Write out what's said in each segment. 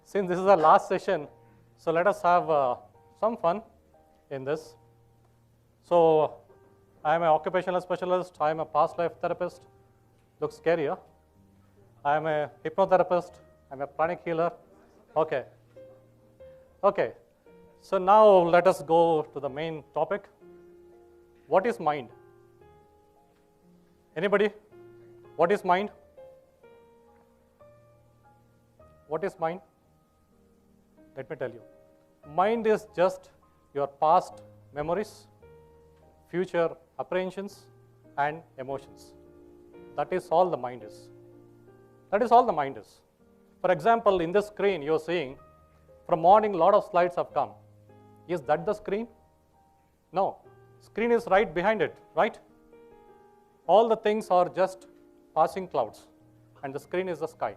Since this is our last session, so let us have some fun in this. So I am an occupational specialist, I am a past life therapist, looks scary, huh? I am a hypnotherapist, I am a pranic healer. Okay. Okay. So now let us go to the main topic. What is mind? Anybody? What is mind? What is mind? Let me tell you. Mind is just your past memories, future apprehensions, and emotions. That is all the mind is. That is all the mind is. For example, in this screen you are seeing, from morning a lot of slides have come. Is that the screen? No. Screen is right behind it, right? All the things are just passing clouds, and the screen is the sky.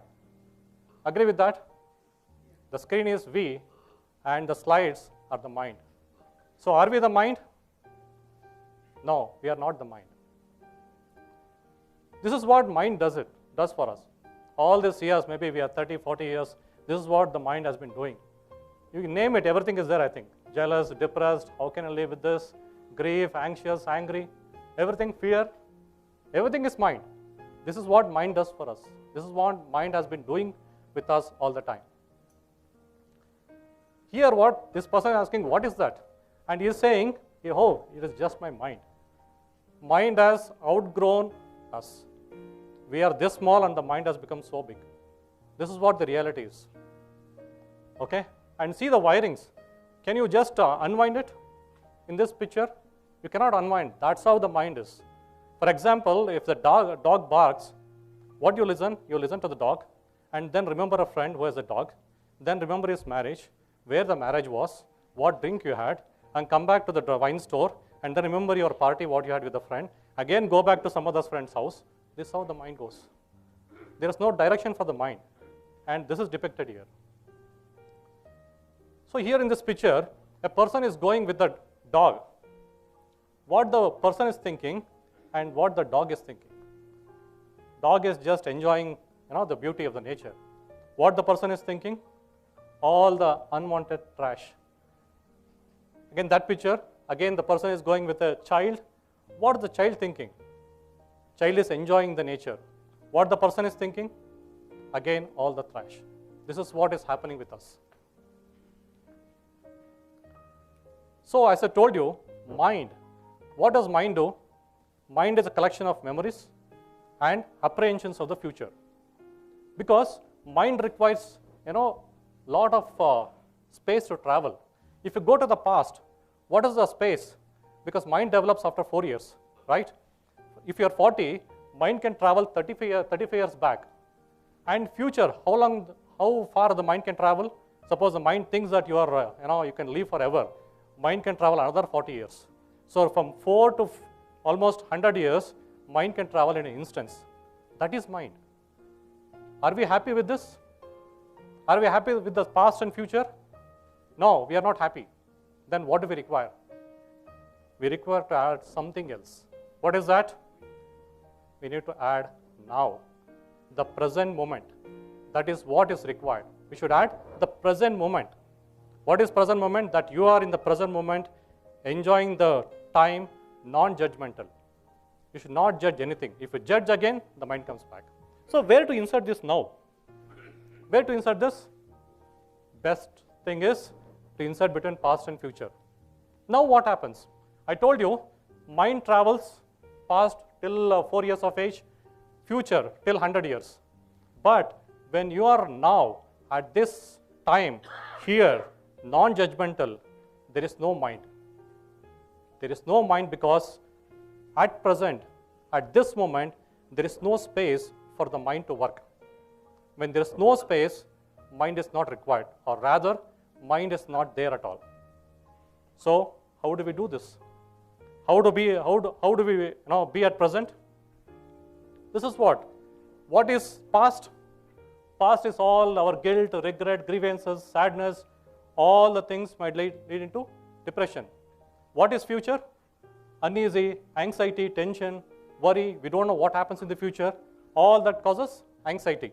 Agree with that? The screen is we, and the slides are the mind. So are we the mind? No, we are not the mind. This is what mind does for us. All these years, maybe we are 30, 40 years, this is what the mind has been doing. You can name it, everything is there, I think. Jealous, depressed, how can I live with this? Grief, anxious, angry, everything, fear, everything is mind. This is what mind does for us. This is what mind has been doing with us all the time. Here what this person is asking, what is that? And he is saying, oh, it is just my mind. Mind has outgrown us. We are this small and the mind has become so big. This is what the reality is. Okay? And see the wirings. Can you just unwind it? In this picture, you cannot unwind. That's how the mind is. For example, if the dog barks, what you listen? You listen to the dog, and then remember a friend who has a dog, then remember his marriage, where the marriage was, what drink you had, and come back to the wine store, and then remember your party, what you had with a friend, again go back to some other friend's house. This is how the mind goes. There is no direction for the mind, and this is depicted here. So here in this picture, a person is going with the dog. What the person is thinking and what the dog is thinking. Dog is just enjoying, the beauty of the nature. What the person is thinking? All the unwanted trash. Again, that picture, again the person is going with a child. What is the child thinking? Child is enjoying the nature. What the person is thinking? Again, all the trash. This is what is happening with us. So as I told you, mind. What does mind do? Mind is a collection of memories and apprehensions of the future. Because mind requires, lot of space to travel. If you go to the past, what is the space? Because mind develops after 4 years, right? If you are 40, mind can travel 35 years back. And future, how far the mind can travel? Suppose the mind thinks that you are, you can live forever. Mind can travel another 40 years. So from 4 to almost 100 years, mind can travel in an instance. That is mind. Are we happy with this? Are we happy with the past and future? No, we are not happy. Then what do we require? We require to add something else. What is that? We need to add now, the present moment. That is what is required. We should add the present moment. What is present moment? That you are in the present moment, enjoying the time, non-judgmental. You should not judge anything. If you judge again, the mind comes back. So where to insert this now? Where to insert this? Best thing is to insert between past and future. Now what happens? I told you, mind travels past till 4 years of age, future till 100 years. But when you are now, at this time, here, non-judgmental, there is no mind. There is no mind because at present, at this moment, there is no space for the mind to work. When there is no space, mind is not required, or rather, mind is not there at all. So, how do we do this? How do we be at present? This is what? What is past? Past is all our guilt, regret, grievances, sadness, all the things might lead into depression. What is future? Uneasy, anxiety, tension, worry. We don't know what happens in the future. All that causes anxiety.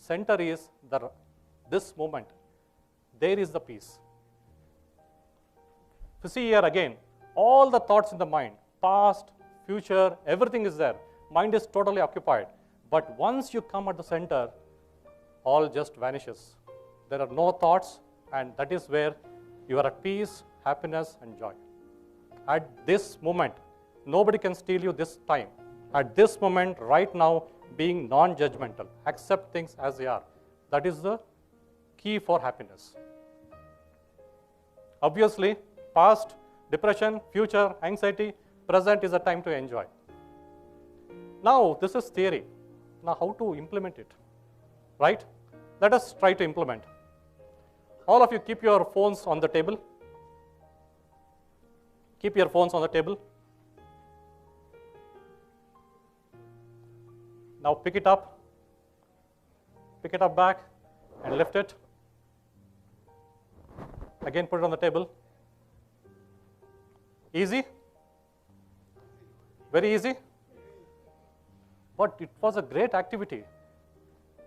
center is this moment. There is the peace. You see here again, all the thoughts in the mind, past, future, everything is there. Mind is totally occupied. But once you come at the center, all just vanishes. There are no thoughts, and that is where you are at peace, happiness, and joy. At this moment, nobody can steal you this time. At this moment, right now, being non-judgmental, accept things as they are. That is the key for happiness. Obviously, past, depression, future, anxiety, present is a time to enjoy. Now, this is theory. Now, how to implement it? Right? Let us try to implement. All of you keep your phones on the table. Keep your phones on the table. Now pick it up back and lift it. Again put it on the table. Easy? Very easy? But it was a great activity.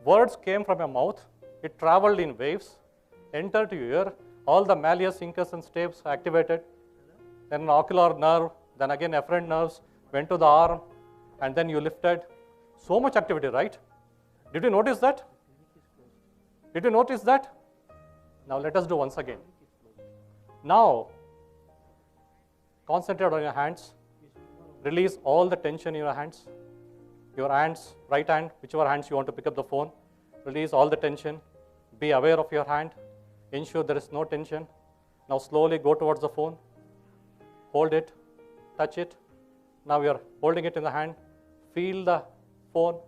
Words came from your mouth, it traveled in waves, entered your ear, all the malleus, incus and stapes activated, then an ocular nerve, then again afferent nerves, went to the arm, and then you lifted. So much activity, right? Did you notice that? Did you notice that? Now let us do once again. Now, concentrate on your hands. Release all the tension in your hands. Your hands, right hand, whichever hands you want to pick up the phone. Release all the tension. Be aware of your hand. Ensure there is no tension. Now slowly go towards the phone. Hold it. Touch it. Now you are holding it in the hand. Feel the phone.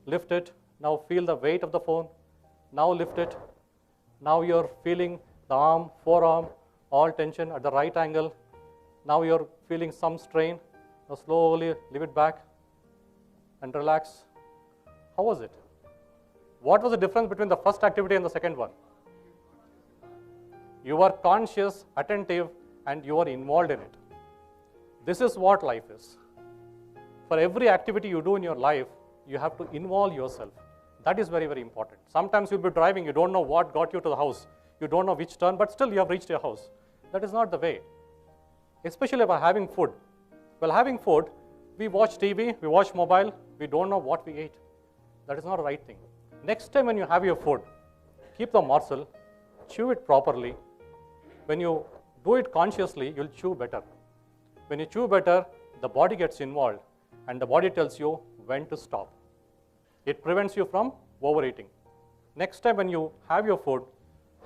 Lift it. Now feel the weight of the phone. Now lift it. Now you are feeling the arm, forearm, all tension at the right angle. Now you are feeling some strain. Now slowly leave it back and relax. How was it? What was the difference between the first activity and the second one? You are conscious, attentive, and you are involved in it. This is what life is. For every activity you do in your life, you have to involve yourself. That is very, very important. Sometimes you'll be driving, you don't know what got you to the house. You don't know which turn, but still you have reached your house. That is not the way. Especially by having food. While having food, we watch TV, we watch mobile, we don't know what we ate. That is not the right thing. Next time when you have your food, keep the morsel, chew it properly. When you do it consciously, you'll chew better. When you chew better, the body gets involved and the body tells you when to stop. It prevents you from overeating. Next time when you have your food,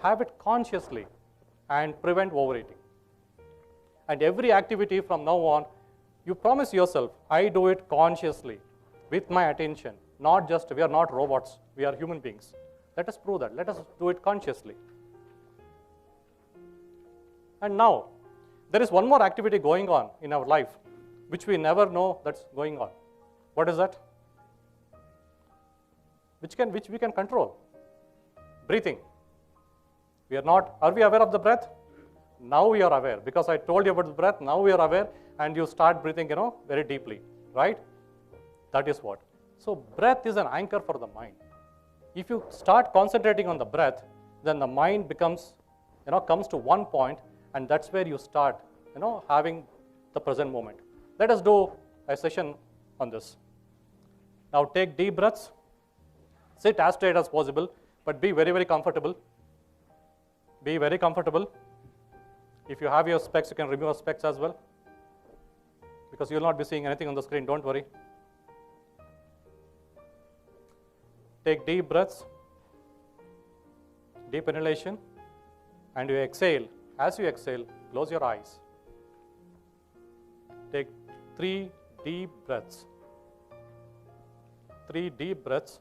have it consciously and prevent overeating. And every activity from now on, you promise yourself, I do it consciously with my attention. Not just, we are not robots, we are human beings. Let us prove that. Let us do it consciously. And now, there is one more activity going on in our life, which we never know that's going on. What is that? Which we can control. Breathing. Are we aware of the breath? Now we are aware, because I told you about the breath. Now we are aware, and you start breathing, very deeply, right? That is what. So breath is an anchor for the mind. If you start concentrating on the breath, then the mind becomes, comes to one point, and that's where you start, having the present moment. Let us do a session on this. Now take deep breaths. Sit as straight as possible, but be very, very comfortable. Be very comfortable. If you have your specs, you can remove your specs as well, because you will not be seeing anything on the screen, don't worry. Take deep breaths, deep inhalation, and you exhale. As you exhale, close your eyes. Take 3 deep breaths. 3 deep breaths,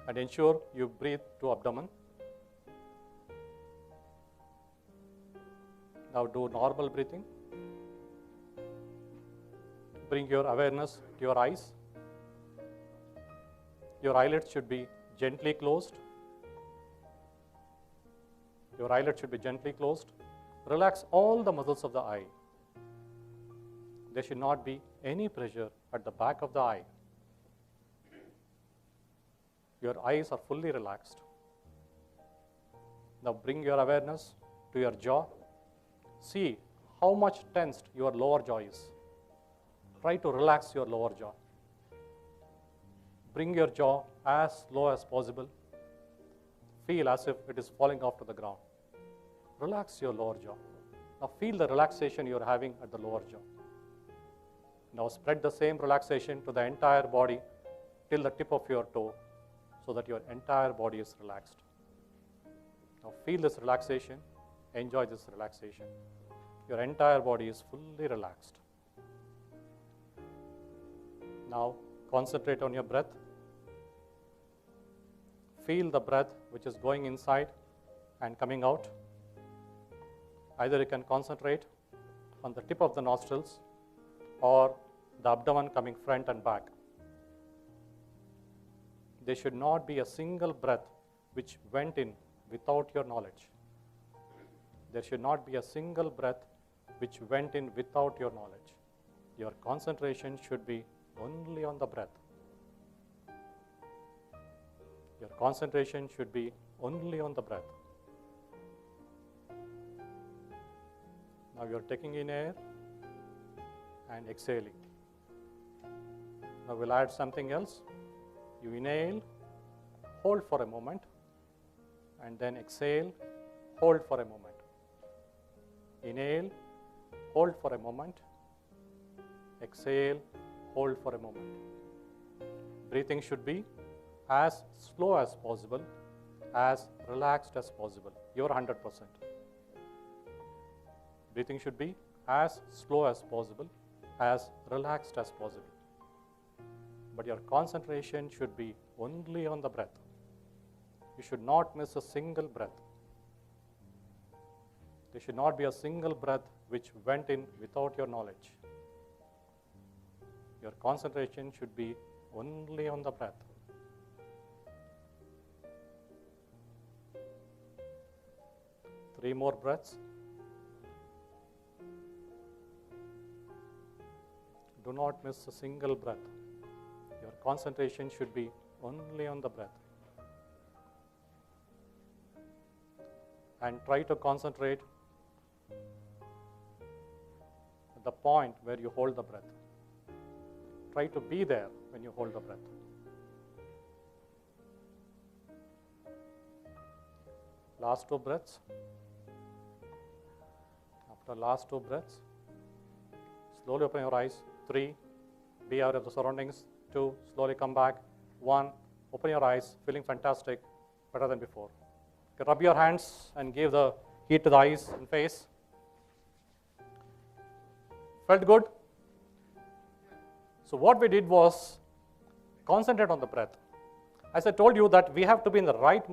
and ensure you breathe to abdomen. Now do normal breathing. Bring your awareness to your eyes. Your eyelids should be gently closed. Your eyelids should be gently closed. Relax all the muscles of the eye. There should not be any pressure at the back of the eye. your eyes are fully relaxed. Now bring your awareness to your jaw. See how much tensed your lower jaw is. Try to relax your lower jaw. Bring your jaw as low as possible. Feel as if it is falling off to the ground. Relax your lower jaw. Now feel the relaxation you are having at the lower jaw. Now spread the same relaxation to the entire body till the tip of your toe so that your entire body is relaxed. Now feel this relaxation. Enjoy this relaxation. Your entire body is fully relaxed. Now concentrate on your breath. Feel the breath which is going inside and coming out. Either you can concentrate on the tip of the nostrils or the abdomen coming front and back. There should not be a single breath which went in without your knowledge. There should not be a single breath which went in without your knowledge. Your concentration should be only on the breath. Your concentration should be only on the breath. Now you are taking in air and exhaling. Now we'll add something else. You inhale, hold for a moment, and then exhale, hold for a moment. Inhale, hold for a moment, exhale, hold for a moment. Breathing should be as slow as possible, as relaxed as possible. You're 100%. Breathing should be as slow as possible, as relaxed as possible. But your concentration should be only on the breath. You should not miss a single breath. There should not be a single breath which went in without your knowledge. Your concentration should be only on the breath. Three more breaths. Do not miss a single breath. Your concentration should be only on the breath. And try to concentrate at the point where you hold the breath. Try to be there when you hold the breath. Last two breaths. After last two breaths, slowly open your eyes. 3, be aware of the surroundings. 2, slowly come back. 1, open your eyes, feeling fantastic, better than before. Okay, rub your hands and give the heat to the eyes and face. Felt good? So what we did was concentrate on the breath. As I told you that we have to be in the right,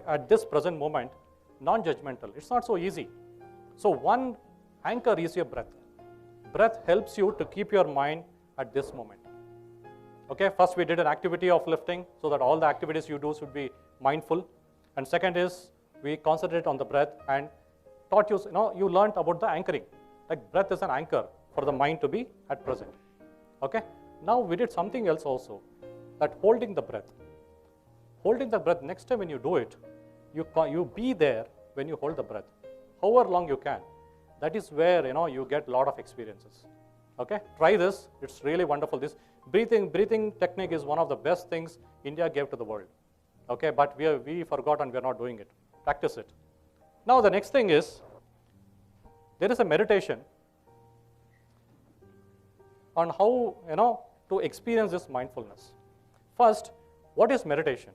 at this present moment, non-judgmental. It's not so easy. So one anchor is your breath. Breath helps you to keep your mind at this moment. Okay, first we did an activity of lifting so that all the activities you do should be mindful. And second is we concentrate on the breath and taught you, you learned about the anchoring. Like breath is an anchor for the mind to be at present. Okay, now we did something else also, that holding the breath. Holding the breath, next time when you do it, you be there when you hold the breath, however long you can. That is where you get a lot of experiences. Okay, try this. It's really wonderful. This breathing technique is one of the best things India gave to the world. Okay, but we forgot and we are not doing it. Practice it. Now the next thing is, there is a meditation on how to experience this mindfulness. First, what is meditation?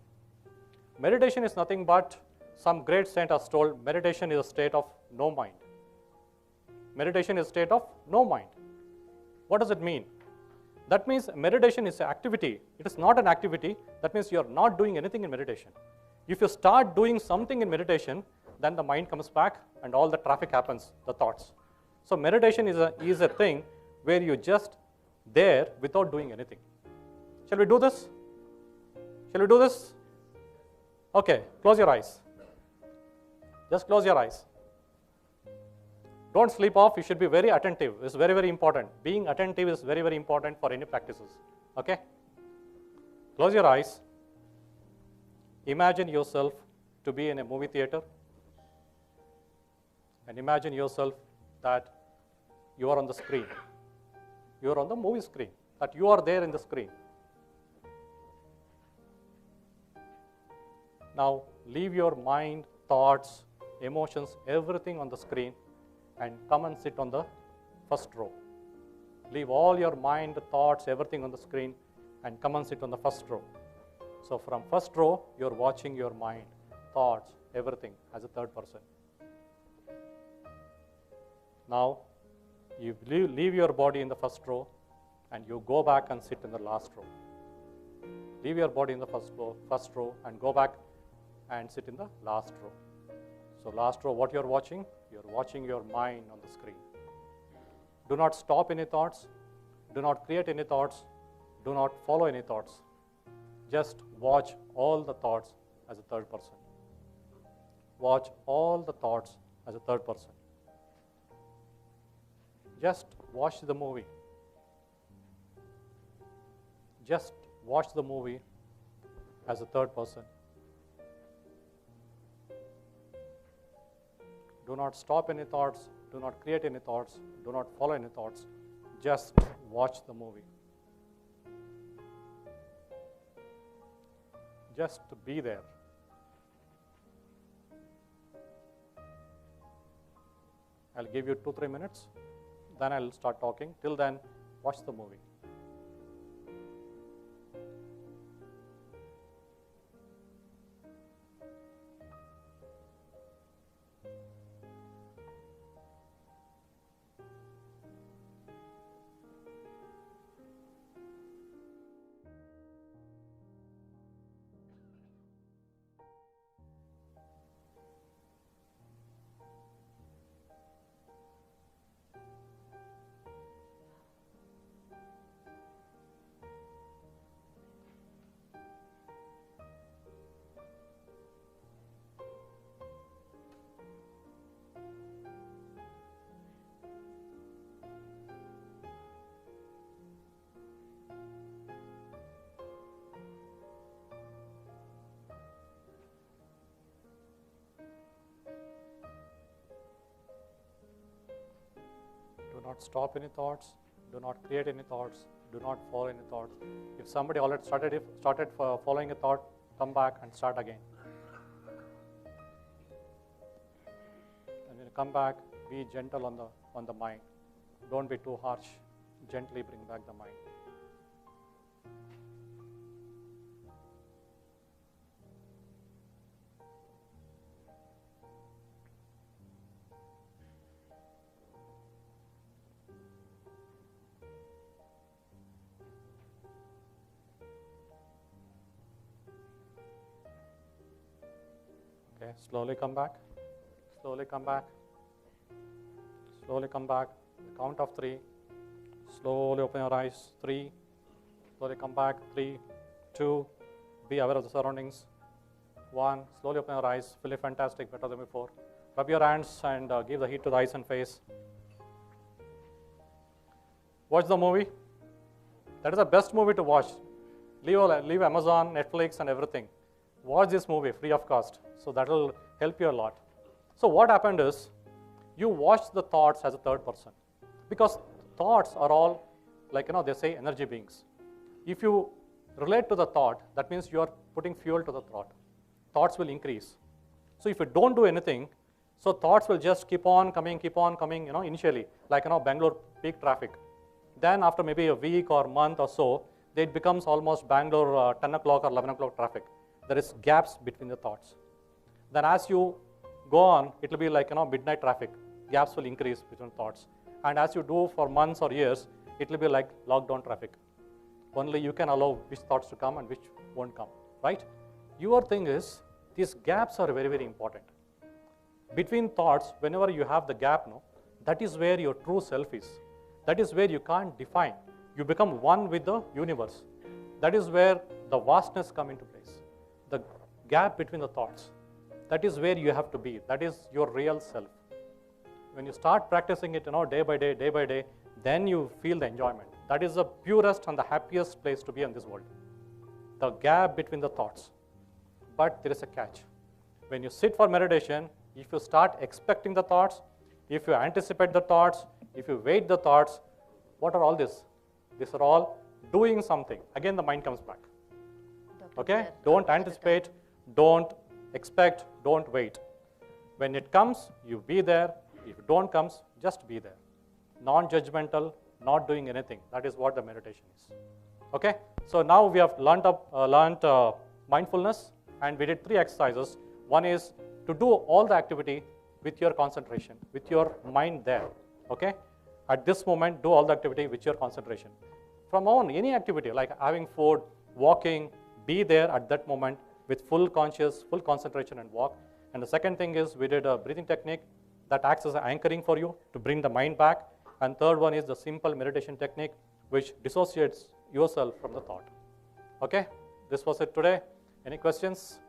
Meditation is nothing but, some great saint has told, meditation is a state of no mind. Meditation is a state of no mind. What does it mean? That means meditation is an activity. It is not an activity. That means you are not doing anything in meditation. If you start doing something in meditation, then the mind comes back and all the traffic happens, the thoughts. So meditation is a thing where you just there without doing anything. Shall we do this? Shall we do this? Okay, close your eyes. Just close your eyes. Don't sleep off. You should be very attentive. It's very, very important. Being attentive is very, very important for any practices. Okay? Close your eyes. Imagine yourself to be in a movie theater, and imagine yourself that you are on the screen. You are on the movie screen, that you are there in the screen. Now, leave your mind, thoughts, emotions, everything on the screen and come and sit on the first row. Leave all your mind, thoughts, everything on the screen and come and sit on the first row. So from first row, you're watching your mind, thoughts, everything as a third person. Now, you leave your body in the first row and you go back and sit in the last row. Leave your body in the first row and go back and sit in the last row. So last row, what you're watching? You're watching your mind on the screen. Do not stop any thoughts. Do not create any thoughts. Do not follow any thoughts. Just watch all the thoughts as a third person. Watch all the thoughts as a third person. Just watch the movie. Just watch the movie as a third person. Do not stop any thoughts. Do not create any thoughts. Do not follow any thoughts. Just watch the movie. Just be there. I'll give you 2-3 minutes. Then I'll start talking. Till then, watch the movie. Do not stop any thoughts. Do not create any thoughts. Do not follow any thoughts. If somebody already started following a thought, come back and start again. And when you come back, be gentle on the mind. Don't be too harsh. Gently bring back the mind. Okay, slowly come back. Slowly come back. Slowly come back. The count of 3. Slowly open your eyes. 3. Slowly come back. 3, 2. Be aware of the surroundings. 1. Slowly open your eyes. Feel fantastic, better than before. Rub your hands and give the heat to the eyes and face. Watch the movie. That is the best movie to watch. Leave Amazon, Netflix and everything. Watch this movie free of cost. So that will help you a lot. So what happened is, you watch the thoughts as a third person. Because thoughts are all, like, they say energy beings. If you relate to the thought, that means you are putting fuel to the thought. Thoughts will increase. So if you don't do anything, so thoughts will just keep on coming, initially, like, Bangalore peak traffic. Then after maybe a week or month or so, it becomes almost Bangalore 10 o'clock or 11 o'clock traffic. There is gaps between the thoughts. Then as you go on, it will be like, midnight traffic. Gaps will increase between thoughts. And as you do for months or years, it will be like lockdown traffic. Only you can allow which thoughts to come and which won't come, right? Your thing is, these gaps are very, very important. Between thoughts, whenever you have the gap, that is where your true self is. That is where you can't define. You become one with the universe. That is where the vastness comes into place. The gap between the thoughts. That is where you have to be. That is your real self. When you start practicing it, day by day, then you feel the enjoyment. That is the purest and the happiest place to be in this world. The gap between the thoughts. but there is a catch. When you sit for meditation, if you start expecting the thoughts, if you anticipate the thoughts, if you wait the thoughts, what are all this? These are all doing something. Again, the mind comes back. Okay? Don't anticipate, don't expect, don't wait. When it comes, you be there. If it don't comes, just be there. Non-judgmental, not doing anything. That is what the meditation is. Okay? So now we have learned mindfulness, and we did 3 exercises. One is to do all the activity with your concentration, with your mind there. Okay? At this moment, do all the activity with your concentration. From on, any activity like having food, walking, be there at that moment with full conscious, full concentration and walk. And the second thing is we did a breathing technique that acts as an anchoring for you to bring the mind back. And third one is the simple meditation technique which dissociates yourself from the thought. Okay? This was it today. Any questions?